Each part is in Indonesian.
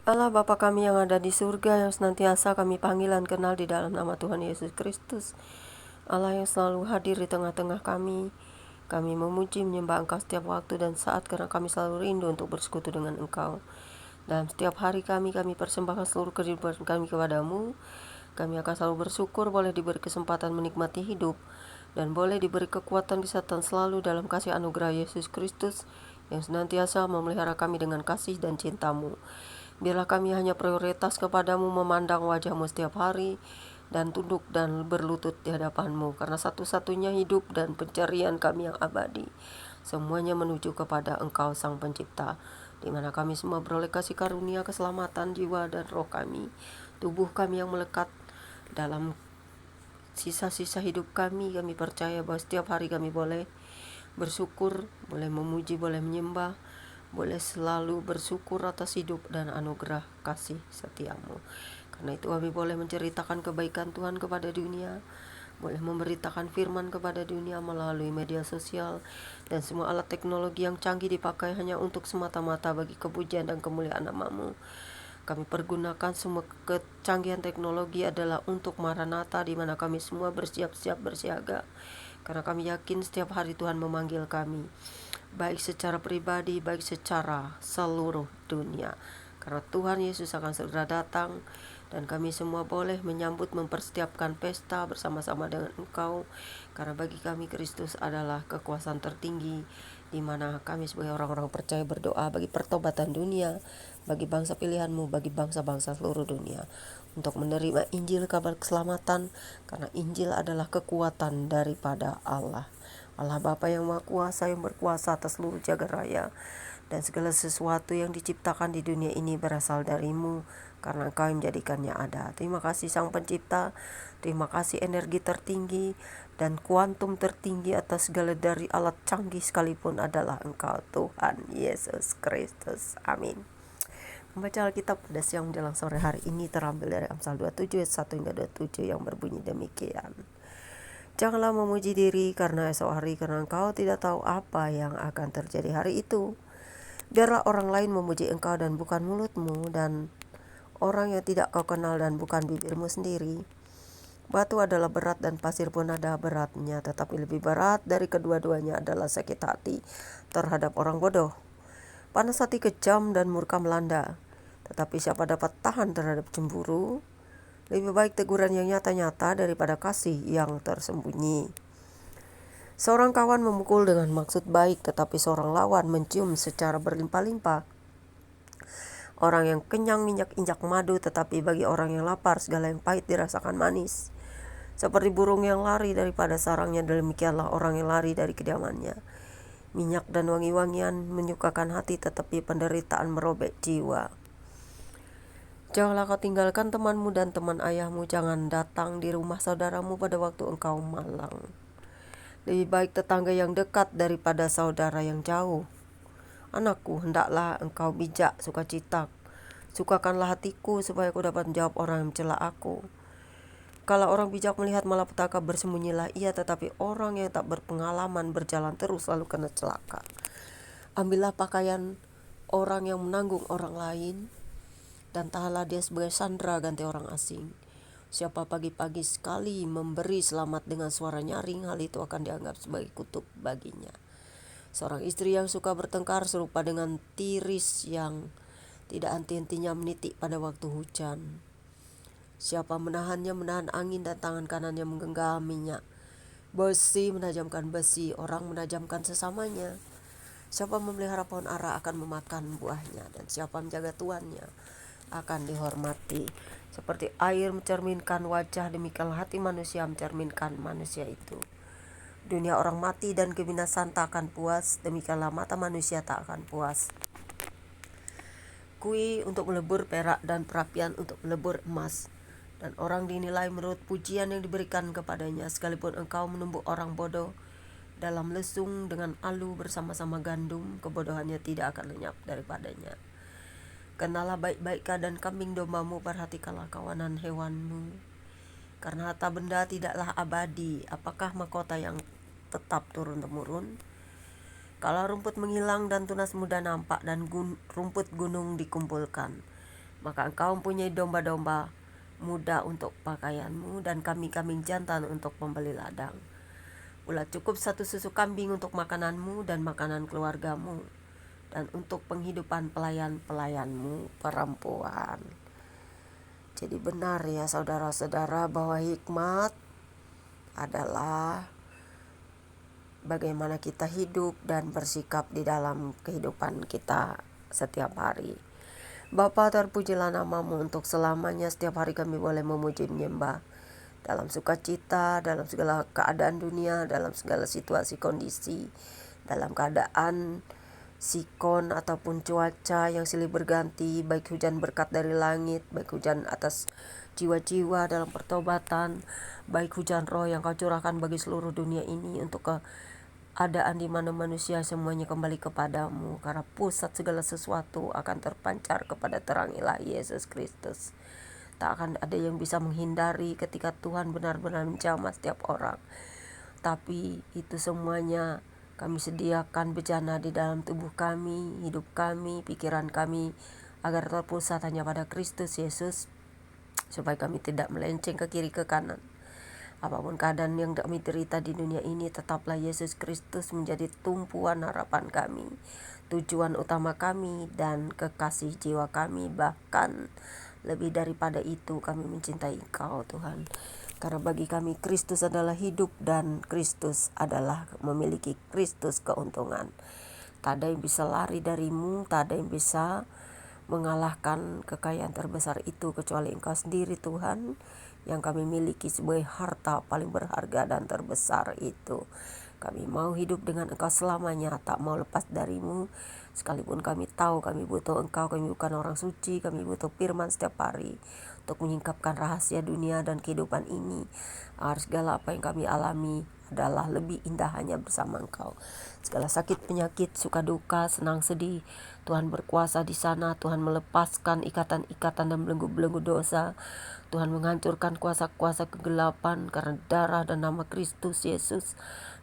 Allah Bapa kami yang ada di surga, yang senantiasa kami panggil dan kenal di dalam nama Tuhan Yesus Kristus. Allah yang selalu hadir di tengah-tengah kami. Kami memuji menyembah Engkau setiap waktu dan saat karena kami selalu rindu untuk bersekutu dengan Engkau. Dalam setiap hari kami persembahkan seluruh kehidupan kami kepadamu. Kami akan selalu bersyukur boleh diberi kesempatan menikmati hidup dan boleh diberi kekuatan kesehatan selalu dalam kasih anugerah Yesus Kristus yang senantiasa memelihara kami dengan kasih dan cinta-Mu. Biarlah kami hanya prioritas kepadamu, memandang wajahmu setiap hari, dan tunduk dan berlutut di hadapanmu, karena satu-satunya hidup dan pencarian kami yang abadi. Semuanya menuju kepada Engkau Sang Pencipta, di mana kami semua beroleh kasih karunia keselamatan jiwa dan roh kami, tubuh kami yang melekat dalam sisa-sisa hidup kami. Kami percaya bahwa setiap hari kami boleh bersyukur, boleh memuji, boleh menyembah, boleh selalu bersyukur atas hidup dan anugerah kasih setiamu. Karena itu kami boleh menceritakan kebaikan Tuhan kepada dunia, boleh memberitakan firman kepada dunia melalui media sosial dan semua alat teknologi yang canggih dipakai hanya untuk semata-mata bagi kepujian dan kemuliaan nama-Mu. Kami pergunakan semua kecanggihan teknologi adalah untuk Maranatha, di mana kami semua bersiap-siap bersiaga. Karena kami yakin setiap hari Tuhan memanggil kami, baik secara pribadi, baik secara seluruh dunia. Karena Tuhan Yesus akan segera datang dan kami semua boleh menyambut, mempersiapkan pesta bersama-sama dengan Engkau. Karena bagi kami Kristus adalah kekuasaan tertinggi, di mana kami sebagai orang-orang percaya berdoa bagi pertobatan dunia, bagi bangsa pilihan-Mu, bagi bangsa-bangsa seluruh dunia, untuk menerima Injil kabar keselamatan, karena Injil adalah kekuatan daripada Allah. Allah Bapa yang Maha Kuasa, yang berkuasa atas seluruh jagat raya, dan segala sesuatu yang diciptakan di dunia ini berasal dari-Mu, karena Engkau yang menjadikannya ada. Terima kasih Sang Pencipta, terima kasih energi tertinggi dan kuantum tertinggi atas segala dari alat canggih sekalipun adalah Engkau Tuhan Yesus Kristus. Amin. Membaca Alkitab pada siang menjelang sore hari ini terambil dari Amsal 27 ayat 1 hingga 27 yang berbunyi demikian. Janganlah memuji diri karena esok hari, karena engkau tidak tahu apa yang akan terjadi hari itu. Biarlah orang lain memuji engkau dan bukan mulutmu, dan orang yang tidak kau kenal dan bukan bibirmu sendiri. Batu adalah berat dan pasir pun ada beratnya, tetapi lebih berat dari kedua-duanya adalah sakit hati terhadap orang bodoh. Panas hati kejam dan murka melanda, tetapi siapa dapat tahan terhadap cemburu? Lebih baik teguran yang nyata-nyata daripada kasih yang tersembunyi. Seorang kawan memukul dengan maksud baik, tetapi seorang lawan mencium secara berlimpah-limpah. Orang yang kenyang injak madu, tetapi bagi orang yang lapar segala yang pahit dirasakan manis. Seperti burung yang lari daripada sarangnya, demikianlah orang yang lari dari kediamannya. Minyak dan wangi-wangian menyukakan hati, tetapi penderitaan merobek jiwa. Janganlah kau tinggalkan temanmu dan teman ayahmu, jangan datang di rumah saudaramu pada waktu engkau malang. Lebih baik tetangga yang dekat daripada saudara yang jauh. Anakku, hendaklah engkau bijak sukacita. Sukakanlah hatiku supaya aku dapat menjawab orang yang mencela aku. Kalau orang bijak melihat malapetaka, bersembunyilah ia, tetapi orang yang tak berpengalaman berjalan terus lalu kena celaka. Ambillah pakaian orang yang menanggung orang lain, dan tahanlah dia sebagai sandera ganti orang asing. Siapa pagi-pagi sekali memberi selamat dengan suara nyaring, hal itu akan dianggap sebagai kutuk baginya. Seorang istri yang suka bertengkar serupa dengan tiris yang tidak henti-hentinya menitik pada waktu hujan. Siapa menahannya menahan angin, dan tangan kanannya menggenggamnya. Besi menajamkan besi, orang menajamkan sesamanya. Siapa memelihara pohon ara akan memakan buahnya, dan siapa menjaga tuannya akan dihormati. Seperti air mencerminkan wajah, demikianlah hati manusia mencerminkan manusia itu. Dunia orang mati dan kebinasaan tak akan puas, demikianlah mata manusia tak akan puas. Kui untuk melebur perak dan perapian untuk melebur emas, dan orang dinilai menurut pujian yang diberikan kepadanya. Sekalipun engkau menumbuk orang bodoh dalam lesung dengan alu bersama-sama gandum, kebodohannya tidak akan lenyap daripadanya. Kenalah baik-baik keadaan kambing dombamu, perhatikanlah kawanan hewanmu. Karena harta benda tidaklah abadi, apakah mahkota yang tetap turun-temurun? Kalau rumput menghilang dan tunas muda nampak, dan rumput gunung dikumpulkan, Maka engkau mempunyai domba-domba muda untuk pakaianmu, dan kambing-kambing jantan untuk pembeli ladang. Ulah cukup satu susu kambing untuk makananmu dan makanan keluargamu, dan untuk penghidupan pelayan-pelayanmu perempuan. Jadi benar ya saudara-saudara, bahwa hikmat adalah bagaimana kita hidup dan bersikap di dalam kehidupan kita setiap hari. Bapa, terpujilah namamu untuk selamanya. Setiap hari kami boleh memuji menyembah dalam sukacita, dalam segala keadaan dunia, dalam segala situasi kondisi, dalam keadaan sikon ataupun cuaca yang silih berganti, baik hujan berkat dari langit, baik hujan atas jiwa-jiwa dalam pertobatan, baik hujan roh yang kau curahkan bagi seluruh dunia ini untuk keadaan di mana manusia semuanya kembali kepadamu, karena pusat segala sesuatu akan terpancar kepada terang ilahi Yesus Kristus. Tak akan ada yang bisa menghindari ketika Tuhan benar-benar menjamah setiap orang. Tapi itu semuanya kami sediakan bejana di dalam tubuh kami, hidup kami, pikiran kami, agar terpusat hanya pada Kristus Yesus, supaya kami tidak melenceng ke kiri ke kanan. Apapun keadaan yang kami derita di dunia ini, tetaplah Yesus Kristus menjadi tumpuan harapan kami, tujuan utama kami, dan kekasih jiwa kami. Bahkan lebih daripada itu, kami mencintai Engkau Tuhan. Karena bagi kami Kristus adalah hidup, dan Kristus adalah memiliki Kristus keuntungan. Tak ada yang bisa lari darimu, tak ada yang bisa mengalahkan kekayaan terbesar itu kecuali Engkau sendiri Tuhan, yang kami miliki sebagai harta paling berharga dan terbesar itu. Kami mau hidup dengan Engkau selamanya, tak mau lepas darimu. Sekalipun kami tahu kami butuh Engkau, kami bukan orang suci, kami butuh firman setiap hari untuk menyingkapkan rahasia dunia dan kehidupan ini, agar segala apa yang kami alami adalah lebih indah hanya bersama Engkau. Segala sakit, penyakit, suka duka, senang sedih, Tuhan berkuasa di sana. Tuhan melepaskan ikatan-ikatan dan belenggu-belenggu dosa. Tuhan menghancurkan kuasa-kuasa kegelapan, karena darah dan nama Kristus Yesus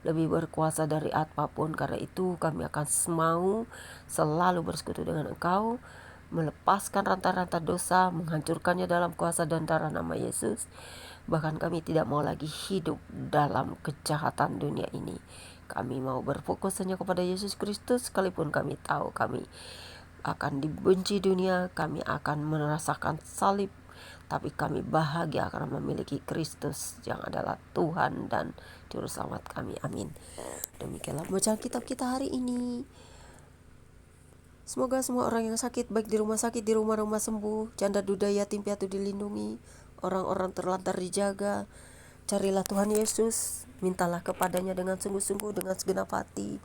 lebih berkuasa dari apapun. Karena itu kami akan mau selalu bersekutu dengan Engkau, melepaskan rantai-rantai dosa, menghancurkannya dalam kuasa dan darah nama Yesus. Bahkan kami tidak mau lagi hidup dalam kejahatan dunia ini. Kami mau berfokus hanya kepada Yesus Kristus, sekalipun kami tahu kami akan dibenci dunia, kami akan merasakan salib, tapi kami bahagia karena memiliki Kristus yang adalah Tuhan dan Juru Selamat kami. Amin. Demikianlah bacaan kitab kita hari ini. Semoga semua orang yang sakit, baik di rumah sakit, di rumah-rumah sembuh, janda duda yatim piatu dilindungi, orang-orang terlantar dijaga. Carilah Tuhan Yesus, mintalah kepadanya dengan sungguh-sungguh, dengan segenap hati.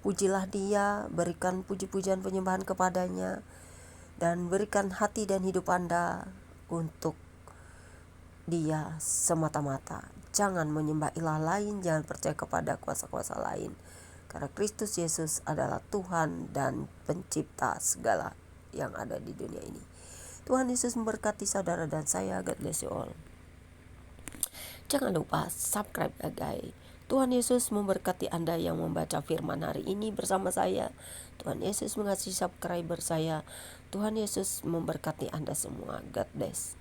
Pujilah Dia, berikan puji-pujian penyembahan kepadanya, dan berikan hati dan hidup Anda untuk Dia semata-mata. Jangan menyembah ilah lain, jangan percaya kepada kuasa-kuasa lain, karena Kristus Yesus adalah Tuhan dan pencipta segala yang ada di dunia ini. Tuhan Yesus memberkati saudara dan saya. God bless you all. Jangan lupa subscribe ya guys. Tuhan Yesus memberkati Anda yang membaca firman hari ini bersama saya. Tuhan Yesus mengasihi subscriber saya. Tuhan Yesus memberkati Anda semua. God bless.